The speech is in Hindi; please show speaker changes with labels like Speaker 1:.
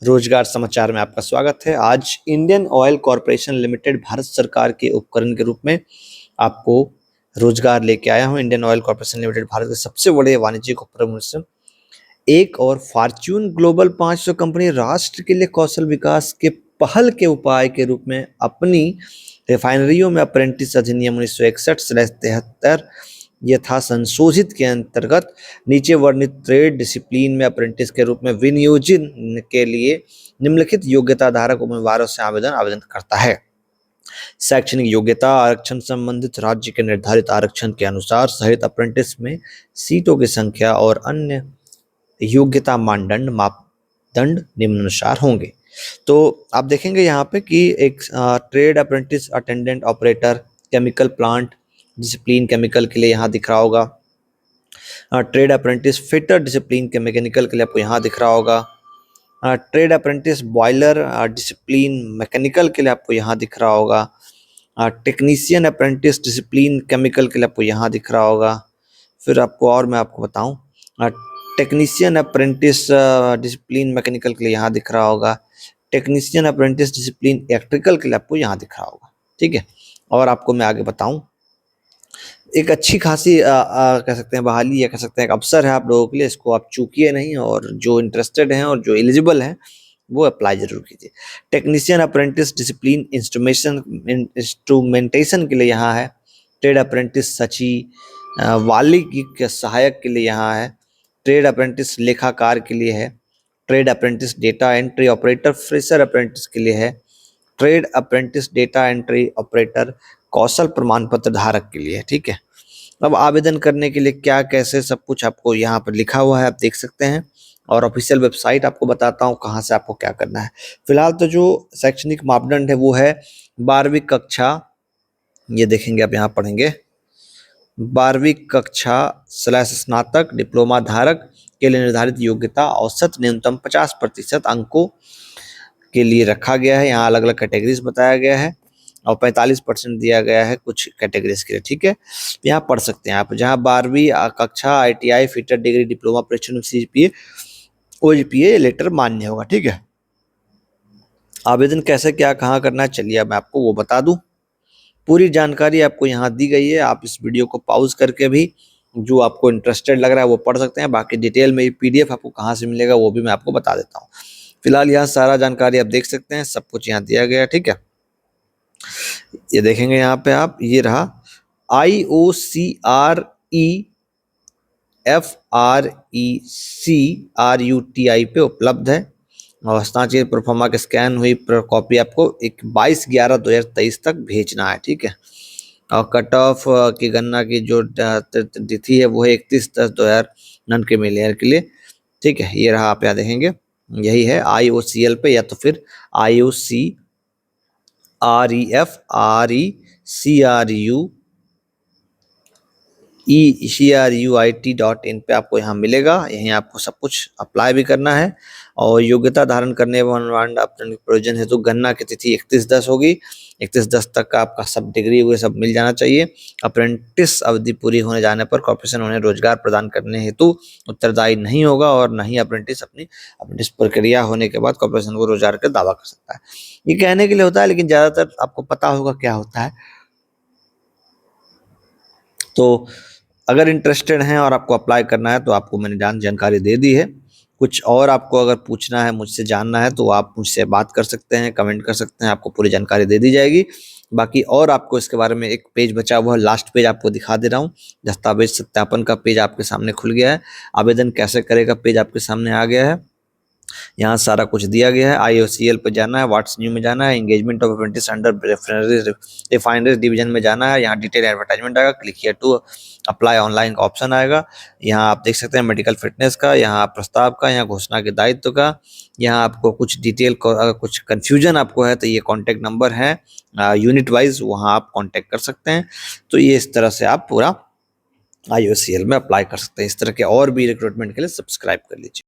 Speaker 1: रोजगार समाचार में आपका स्वागत है। आज Indian oil corporation limited Bharat सरकार के उपकरण के रूप में आपको रोजगार लेके आया हूं। Indian oil corporation limited Bharat के सबसे बड़े वाणिज्यिक उपक्रम में से एक और फॉर्च्यून ग्लोबल 500 कंपनी राष्ट्र के लिए कौशल विकास के पहल के उपाय के रूप में अपनी रिफाइनरियों में अप्रेंटिस अधिनियम 1961/73 यथा संशोधित के अंतर्गत नीचे वर्णित ट्रेड डिसिप्लिन में अप्रेंटिस के रूप में विनियोजन के लिए निम्नलिखित योग्यता धारक उम्मीदवारों से आवेदन करता है। शैक्षणिक योग्यता आरक्षण संबंधित राज्य के निर्धारित आरक्षण के अनुसार सहित अप्रेंटिस में सीटों की संख्या और अन्य योग्यता मापदंड निम्नानुसार होंगे। तो आप देखेंगे यहाँ पे कि एक trade apprentice attendant operator chemical plant discipline chemical के लिए यहाँ दिख रहा होगा। ट्रेड अप्रेंटिस फिटर डिसिप्लिन के मैकेनिकल के लिए आपको यहाँ दिख रहा होगा। Trade apprentice boiler discipline mechanical के लिए आपको यहाँ दिख रहा होगा। टेक्नीशियन अप्रेंटिस डिसिप्लिन केमिकल के लिए आपको यहाँ दिख रहा होगा। फिर मैं आपको बताऊँ, टेक्नीशियन अप्रेंटिस डिसिप्लिन मैकेनिकल के लिए यहाँ दिख रहा होगा। टेक्नीशियन अप्रेंटिस डिसिप्लिन इलेक्ट्रिकल के लिए आपको यहाँ दिख रहा होगा। ठीक है, और आपको मैं आगे बताऊं, एक अच्छी खासी कह सकते हैं बहाली या कह सकते हैं एक अवसर है आप लोगों के लिए। इसको आप चूकिए नहीं, और जो इंटरेस्टेड हैं और जो एलिजिबल हैं वो अप्लाई जरूर कीजिए। टेक्नीशियन अप्रेंटिस डिसिप्लिन इंस्ट्रूमेंटेशन के लिए यहाँ है। ट्रेड अप्रेंटिस सची वाली के सहायक के लिए यहाँ है। ट्रेड अप्रेंटिस लेखाकार के लिए है। Trade apprentice data entry operator fresher apprentice के लिए है। Trade apprentice data entry operator कौशल प्रमाण पत्र धारक के लिए है। ठीक है, अब आवेदन करने के लिए क्या कैसे सब कुछ आपको यहाँ पर लिखा हुआ है, आप देख सकते हैं। और ऑफिशियल वेबसाइट आपको बताता हूँ कहाँ से आपको क्या करना है। फिलहाल तो जो शैक्षणिक मापदंड है वो है 12वीं कक्षा, ये देखेंगे आप यहाँ पढ़ेंगे 12वीं कक्षा / स्नातक डिप्लोमा धारक के लिए निर्धारित योग्यता औसत न्यूनतम 50% अंकों के लिए रखा गया है। यहाँ अलग अलग कैटेगरीज बताया गया है और 45% दिया गया है कुछ कैटेगरीज के लिए। ठीक है, यहाँ पढ़ सकते हैं आप। जहाँ 12वीं कक्षा ITI फिटर डिग्री डिप्लोमा परीक्षण में CGPA OGPA लेटर मान्य होगा। ठीक है, आवेदन कैसे क्या कहाँ करना है, चलिए अब मैं आपको वो बता दूं। पूरी जानकारी आपको यहाँ दी गई है। आप इस वीडियो को पॉज करके भी जो आपको इंटरेस्टेड लग रहा है वो पढ़ सकते हैं। बाकी डिटेल में PDF आपको कहाँ से मिलेगा वो भी मैं आपको बता देता हूँ। फिलहाल यहाँ सारा जानकारी आप देख सकते हैं, सब कुछ यहाँ दिया गया है। ठीक है, ये देखेंगे यहाँ पे आप, ये रहा IOCREFRECRUTI पे उपलब्ध है। और हस्ताक्षर प्रोफार्मा के स्कैन हुई कॉपी आपको 22/11/2023 तक भेजना है। ठीक है, और कट ऑफ की गणना की जो तिथि है वो है 31/10/2009 के मिलियर के लिए। ठीक है, ये रहा, आप यहाँ देखेंगे यही है IOCL पे, या तो फिर IOCREFRECRUIT.in पे आपको यहाँ मिलेगा। यहीं आपको सब कुछ अप्लाई भी करना है। और योग्यता धारण करने वाले अपने प्रयोजन हेतु गणना की तिथि 31/10 होगी। 31/10 तक का आपका सब डिग्री हुए सब मिल जाना चाहिए। अप्रेंटिस अवधि पूरी होने जाने पर कॉर्पोरेशन उन्हें रोजगार प्रदान करने हेतु उत्तरदायी नहीं होगा, और न ही अप्रेंटिस प्रक्रिया होने के बाद कॉर्पोरेशन को रोजगार का दावा कर सकता है। ये कहने के लिए होता है, लेकिन ज्यादातर आपको पता होगा क्या होता है। तो अगर इंटरेस्टेड हैं और आपको अप्लाई करना है तो आपको मैंने जानकारी दे दी है। कुछ और आपको अगर पूछना है, मुझसे जानना है, तो आप मुझसे बात कर सकते हैं, कमेंट कर सकते हैं, आपको पूरी जानकारी दे दी जाएगी। बाकी और आपको इसके बारे में एक पेज बचा हुआ है, लास्ट पेज आपको दिखा दे रहा हूँ। दस्तावेज सत्यापन का पेज आपके सामने खुल गया है। आवेदन कैसे करेगा पेज आपके सामने आ गया है। यहाँ सारा कुछ दिया गया है। IOCL पे जाना है, व्हाट्स न्यू में जाना है, engagement of apprentice under refineries division में जाना है। यहाँ डिटेल एडवर्टाइजमेंट आएगा, click here to apply online का ऑप्शन आएगा। यहाँ आप देख सकते हैं मेडिकल फिटनेस का, यहाँ प्रस्ताव का, यहाँ घोषणा के दायित्व का। यहाँ आपको कुछ डिटेल अगर कुछ कंफ्यूजन आपको है तो ये कॉन्टेक्ट नंबर है यूनिट वाइज, वहाँ आप कॉन्टेक्ट कर सकते हैं। तो ये इस तरह से आप पूरा IOCL में अप्लाई कर सकते हैं। इस तरह के और भी रिक्रूटमेंट के लिए सब्सक्राइब कर लीजिए।